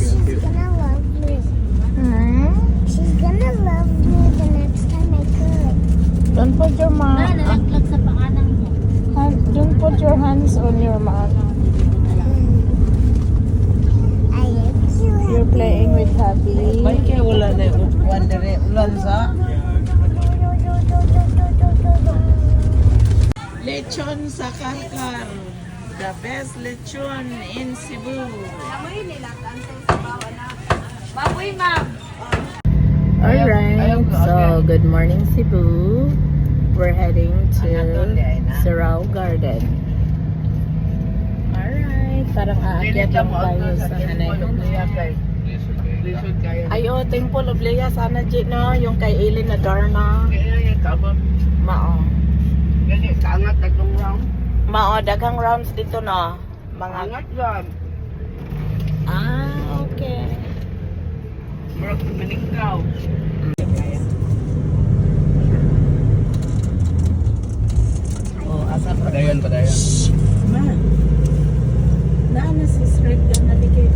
she's gonna love me. Hmm? She's gonna love me the next time I cook. Don't put your mouth. Nalaglag sa paanang mo. Don't put your hands on your mouth. I like you. You're playing with Happy. May kaya wala na yung wandere. Ulan sa lechon sa Karkar. The best lechon in Cebu. Baboy, ma'am. Alright, so good morning Cebu. We're heading to Surau Garden. Alright, parang aakyat lang tayo sa Ayo, Temple of Leia sana Jit no, yung kay Eileen na Darna. Mao. Kaangat tatlong round. Mao, daghang rounds dito no. Mga Angat yan. okay. Murag maningkaw. Oh, asa pa? Padayon. Ma. Naana si Shrek ka nabigay.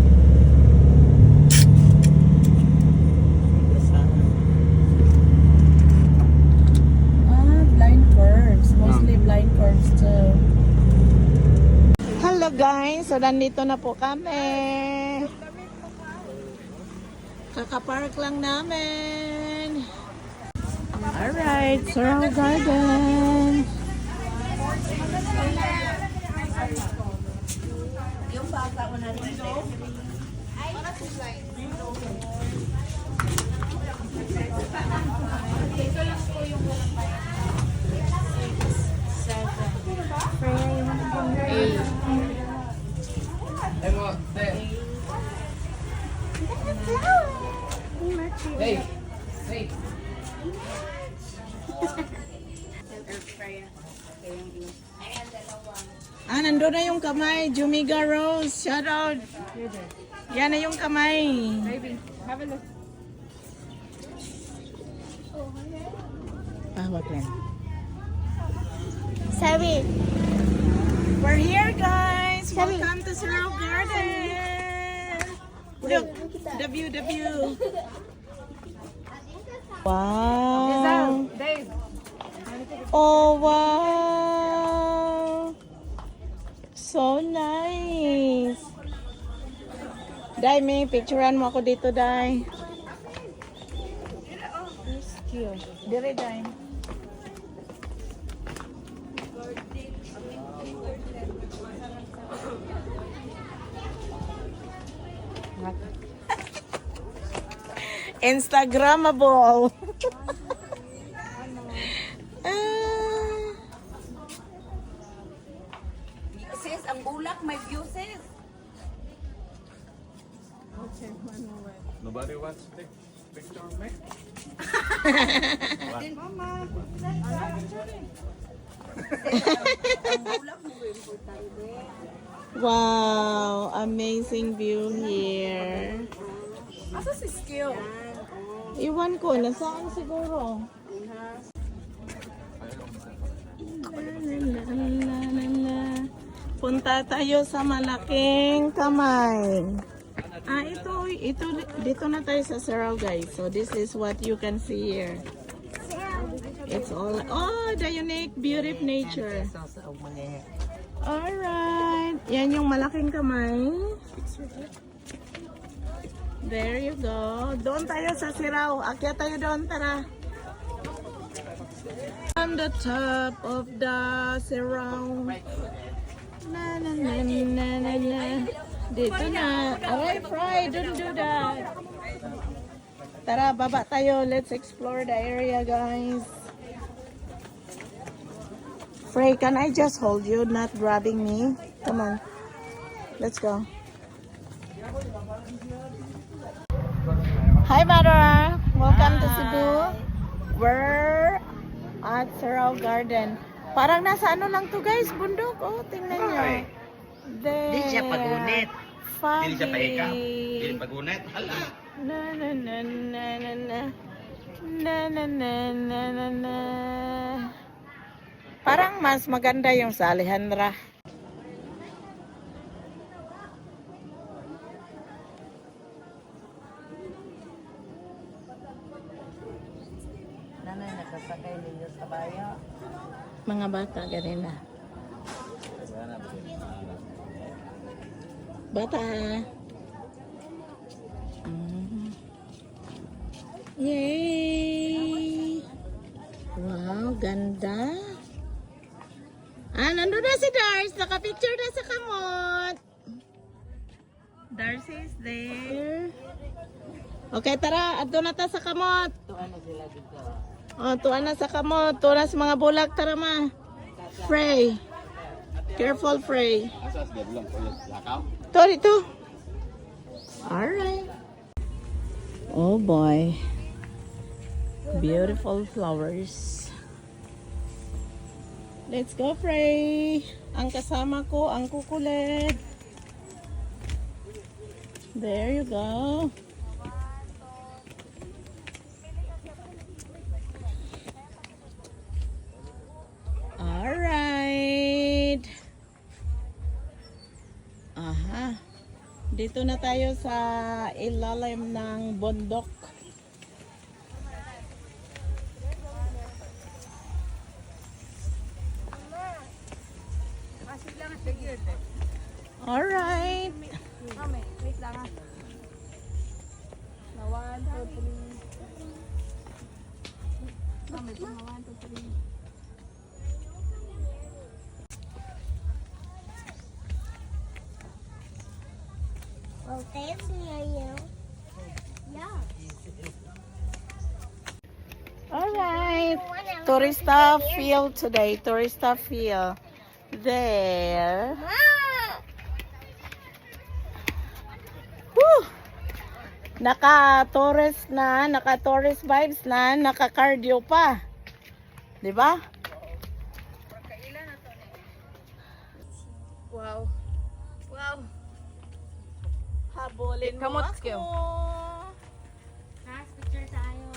Blind curves. Mostly blind curves too. Hello guys, so nandito na po kami. Kakapark lang namin. Alright, Surau Garden. Hey. Nandun na yung kamay. Jumiga Rose, shout out. Yan na yung kamay. Have a look. Wag lang. Sorry. We're here guys. Sabi. Welcome to Surau Garden. Look, the view. Wow. Dave. Oh wow. So nice. Dai, may picturean mo ako dito, Dai. Dire, Dai. Instagrammable. Sis, ang bulak may view, sis. Nobody wants to take picture of me? Wow, amazing view here. Asa si skill? Iwan ko, nasaan siguro? Punta tayo sa malaking kamay. Ito, dito na tayo sa Surau guys. So this is what you can see here. It's all, the unique beauty of nature. Alright. Yan yung malaking kamay. There you go. Doon tayo sa Surau. Akyat tayo doon, tara. On the top of the Surau. Na na na na na na. Dito na. Alright, Fry, don't do that. Tara, baba tayo. Let's explore the area, guys. Frey, can I just hold you, not grabbing me? Come on. Let's go. Hi, Mara. Welcome to Cebu. We're at Surau Garden. Parang nasa ano lang to, guys, bundok. Oh, tingnan nyo. There. Di siya pagunit. Foggy. Dili siya paikap. Dili pagunit. Hala. Na na na na na na. Na na na na na na. Parang mas maganda yung sa Alejandra. mga bata ganina. Bata. Yay! Wow, ganda. Nandun na si Dars. Nakapicture na sa kamot. Darcy is there. Okay, tara. Adto na ta sa kamot. Tuan na sa kamot. Tuan na sa mga bulak. Tara ma. Frey. Careful, Frey. Ito, dito. Alright. Oh boy. Beautiful flowers. Let's go, Frey. Ang kasama ko, ang kukulit. There you go. Alright. Aha. Dito na tayo sa ilalim ng bundok. Alright. Mami, wait lang ha. Na 1, 2, 3. Mami, mga 1, 2, 3. Well, thanks near you. Yeah. Alright. Tourista field today. Tourista field. There. Woo! Naka-tourist na, naka-tourist vibes na, naka-cardio pa. 'Di ba? Wow. Wow. Habulin mo Kamot ako. skill. Picture tayo.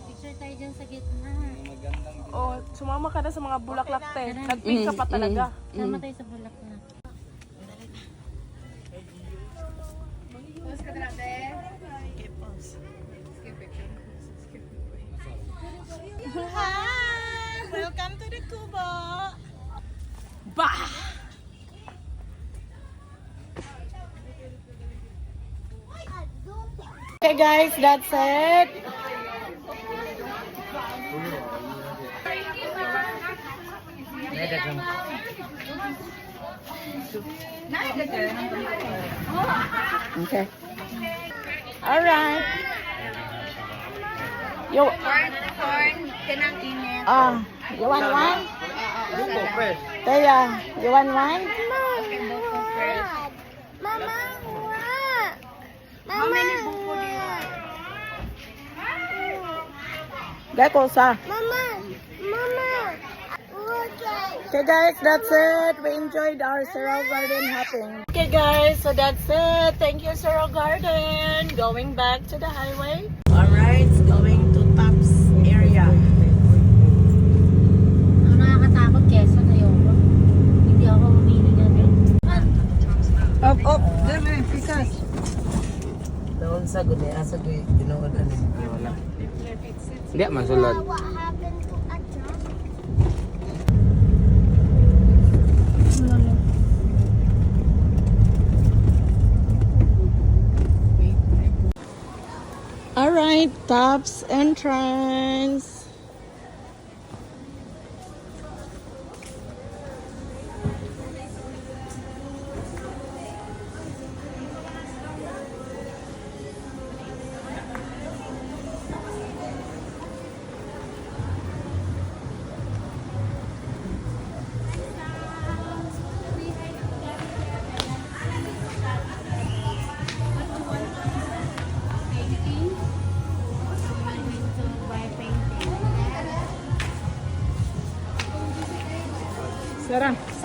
Picture tayo dyan sa gitna. Oh, sumama ka na sa mga bulaklak te. Nag-pink ka pa talaga. Sama tayo sa bulaklak. Hi! Welcome to the Kubo. Bah! Okay guys, that's it. Okay. All right. You Kanang init. you want one? Taya, you want one? Mama, what? Mama, Geko sa. Mama, okay. Okay guys, that's it. We enjoyed our Sorrel Garden hopping. Okay guys, so that's it. Thank you Sorrel Garden. Going back to the highway. Alright, going to Tops area. Ang nakakatakot, Quezon, ayoko. Hindi ako umili na din. Up, deme, pikas. Doon sa gudi, asa ko tinood ani. Wala. Hindi, masulod. What happened to a dog? Alright, Tops entrance.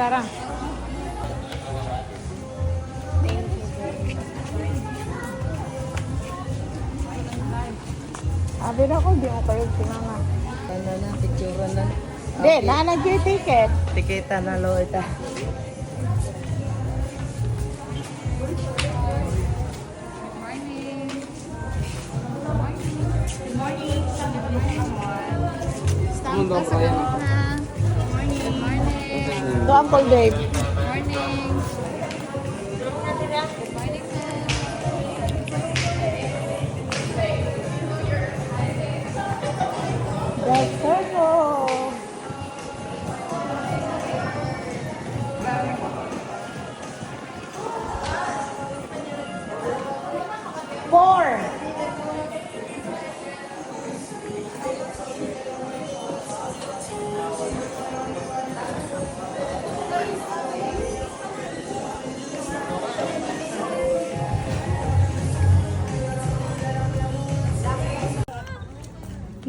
Sarah. Abi na ko, di mo kayo sinama. Ano na picture na. Di, nalag yung ticket. Tikita na lo ita. Mundo ang kaya. To Uncle Dave. That's purple. Four.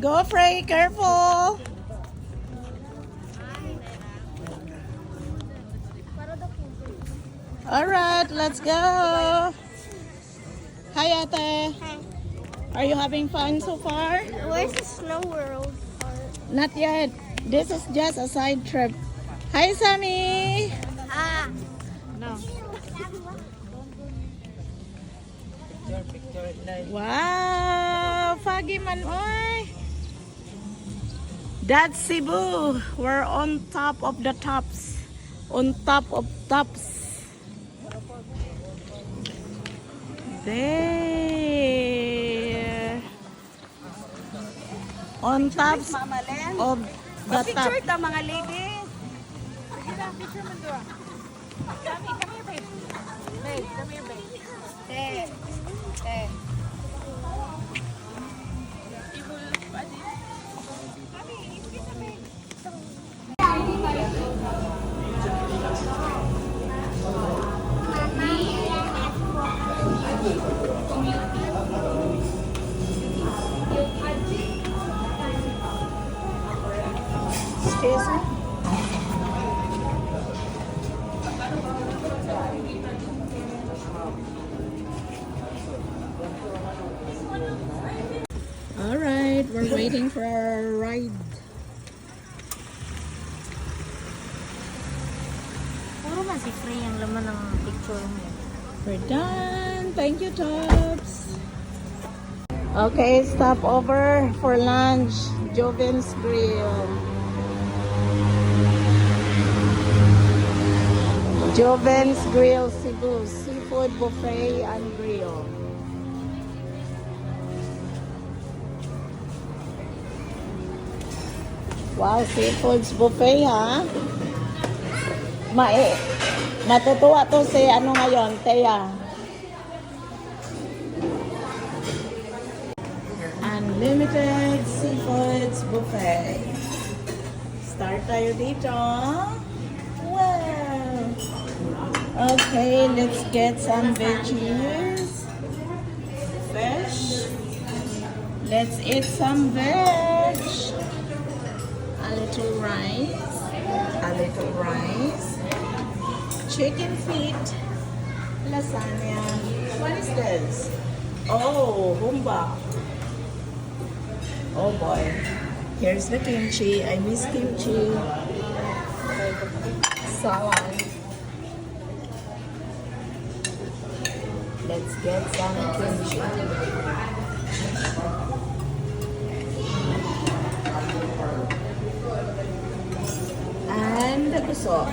Go, Frey, careful. All right, let's go. Hi, Ate. Hi. Are you having fun so far? Where's the snow world part? Not yet. This is just a side trip. Hi, Sammy. Ah. Wow, foggy man, oy. That's Cebu. We're on top of the tops. On top of tops. There. On tops of the top. Picture mga lady. Excuse me? All right, we're waiting for our ride. Puro man si Frey ang laman ng picture mo. We're done. Thank you, Tops. Okay, stop over for lunch. Joven's Grill. Joven's Grill, Cebu. Seafood buffet and grill. Wow, seafoods buffet, ha? Matutuwa to si ano ngayon, Teya. Unlimited seafoods buffet. Start tayo dito. Wow! Okay, let's get some veggies. Fish. Let's eat some veg. A little rice. A little rice. Chicken feet. Lasagna. What is this? Oh, humba. Oh boy. Here's the kimchi. I miss kimchi. Salad. Let's get some kimchi. And the guso.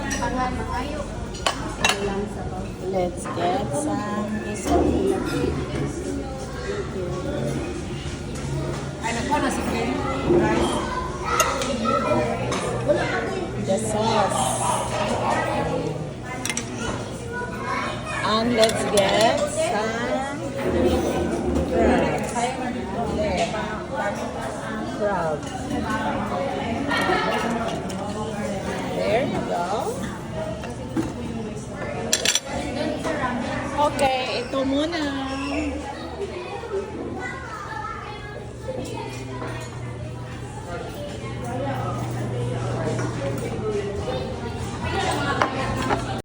Let's get some guso. The sauce. And let's get some crabs. Crabs. There you go. Okay, ito muna.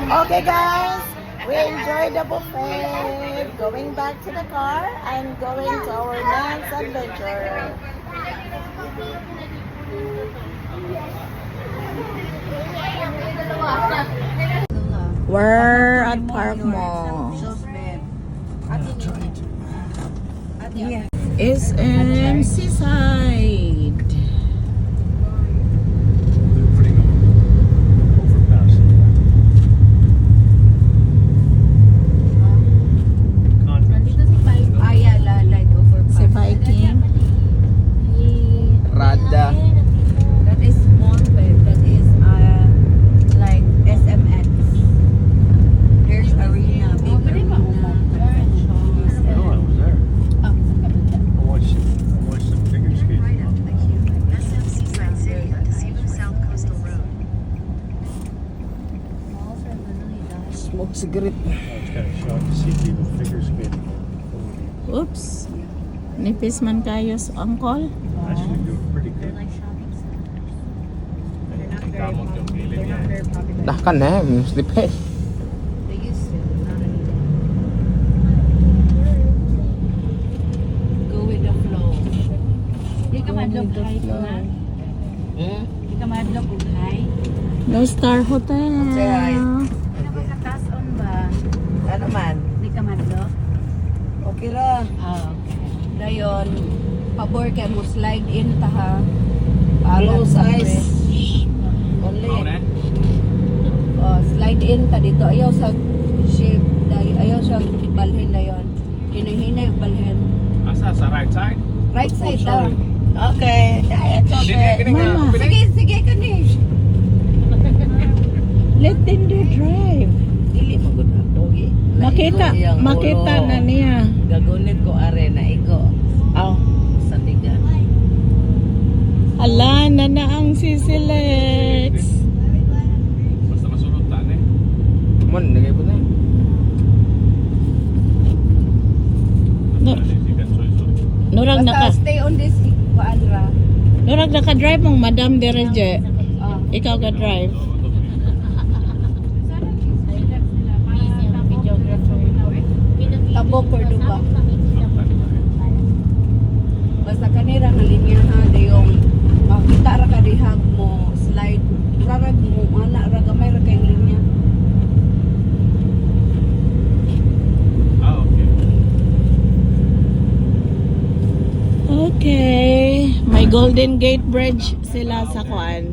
Okay guys, we enjoyed the buffet. Going back to the car and going to our next adventure. We're at Park Mall. It's in Seaside. Smoke cigarette. It's kind of shocked to see people figure skating. Oops. Nipis man kayo sa uncle. Actually, do pretty good. Kamot yung gilid niya. Dah kan sliphead. Go with the flow. Di ka madlog high ko na. Di ka madlog og high. No Star Hotel. Di ka makataas-on ba? Ano man? Di ka madlog? Okay ra. Ah, okay. Dayon, pabor kay mo slide in ta ha. Follow size. Mau Only. na? Slide in ta dito. Ayaw sa shape. Ayaw sa balhin dayon. Hinahinay yung balhin. Asa sa right side? Right side daw. Okay. It's okay. Mama, Sige kani. let them do drive. Dili mo gud ako. Makita na niya. Gagunit ko are na iko. Aw. Sa tiga. Ala, na ang sisilex. Basta masulod ta ni. Mon, nagay po na. No, nurag Basta stay on this kuanra. naka-drive mong Madam Dereje. Ikaw ka drive. Tabo Cordoba. Basta kanira nga linya ha dayong makita ra ka dihag mo slide. Rarag mo ana ra gamay ra kay linya. Ah, okay. Okay. May Golden Gate Bridge sila sa kuan.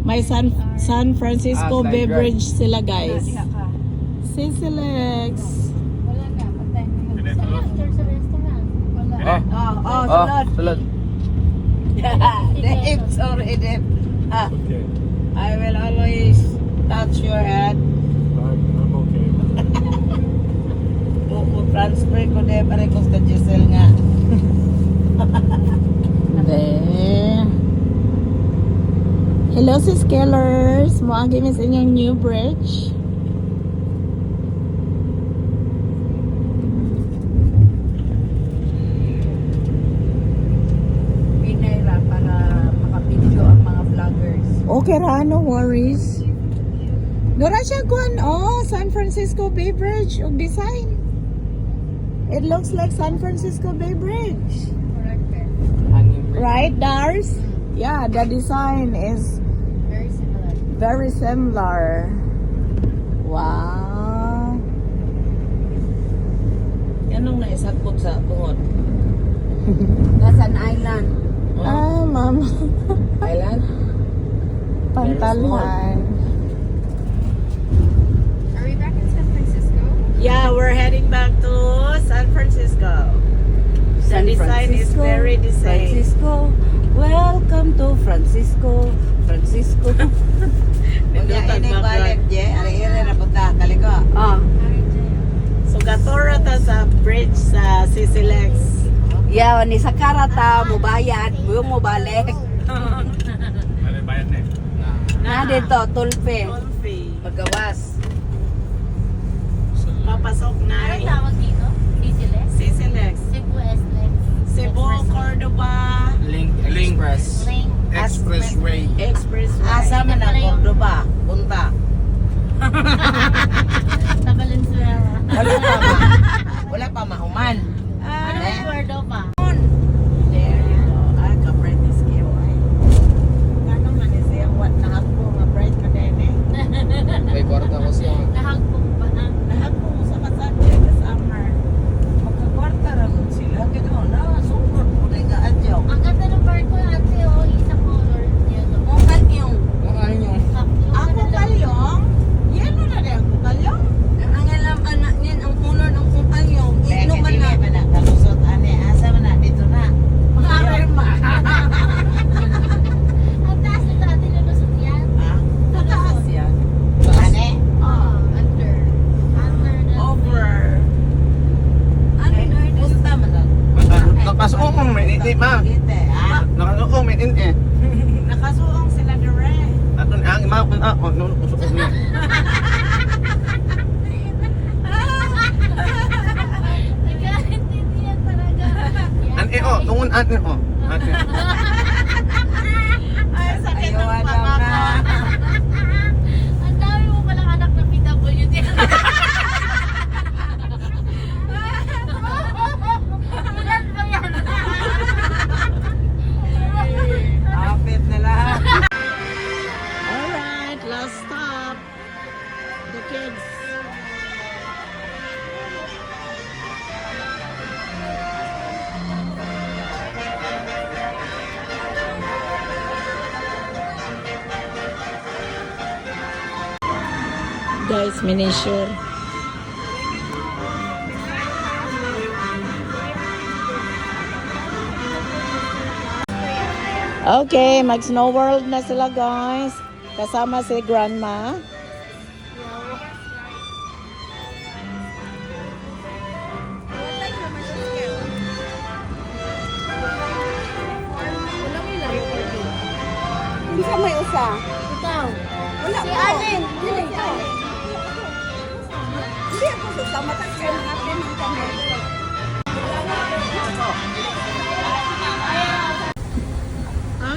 May San Francisco Bay Bridge sila guys. Diha ka. Sisilex. Wala na, patay na. Sa after sa restaurant. Wala. Sulod. Sulod. Dave, sorry Dave. Okay. I will always touch your head. I'm okay. Transfer ko Dave. Pare ko sa Giselle nga. There. Hello sis Kellers. Moagi mi sa inyong new bridge. Pinay ra para makapidyo ang mga vloggers. Okay ra, no worries. Nora siya kuan, San Francisco Bay Bridge og design. It looks like San Francisco Bay Bridge. Right, Dars? Yeah, the design is Very similar. very similar. Wow. Anong naisagpot sa tungod? Gasan Island. Ah, ma'am. Island? Pantalan. Are we back in San Francisco? Yeah, we're heading back to San Francisco. The design is very the same. Francisco. Welcome to Francisco. Francisco. Kaya ini balik je, ari-ari na punta kaliko. So gatora ta sa bridge sa Sisilex. Yeah, ni sa karata mo bayad, mo balik. Ano bayad na? Na dito tulpe. Fee. Paggawas. Papasok na. Anong tawag dito? Easylex? Sisilex. Cebu S-Lex? Cebu, Cordoba, Link Express. Link. Expressway. Expressway. Asa man ang Cordoba? Punta. Sa Valenzuela. Wala pa mahuman. Ano yung Cordoba? There you go. Ay, ka-bright is kayo. Ay. Ano man is yung what na ako nga bright ka din eh. May kwarta ko siya. Nahagpong pa na. Lahat po sa kasabya sa summer. Magkakwarta ragon sila. Kaya na, sunod po na ga-adyaw. Ang ganda ng barko ate, isa color. Yun. Kung kalyong. Ano yung Ako kalyong? Yan mo na rin ako kalyong. Ang alam anak niyan ang unod ang kumpanyong. Ino man na. Kalusot ane. Asa man na. Dito na. Ang taas na dati lulusot yan. Ha? Taas yan. Ane? Oh, under. Under the... Over. Punta man na. Nakasuong mong may init ma. Gite, ha? Nakasuong may init. Nakasuong sila dire. Aton ang ima kun usok niya. ate mo. Ate. Ay, sakit ng Ayaw, panga Adam, ko. na. Ang dami mo palang anak na PWD. Ilan ba yan? Kapit na lahat. Alright, last stop. The kids. Guys, miniature. Okay, mag Snow World na sila guys. Kasama si Grandma. Hindi ka may usa. Ikaw. Wala Si ko. Allen. Hindi ako sasama. Tayo natin ang kami.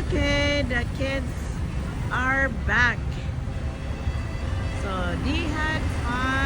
Okay, the kids are back. So they had fun.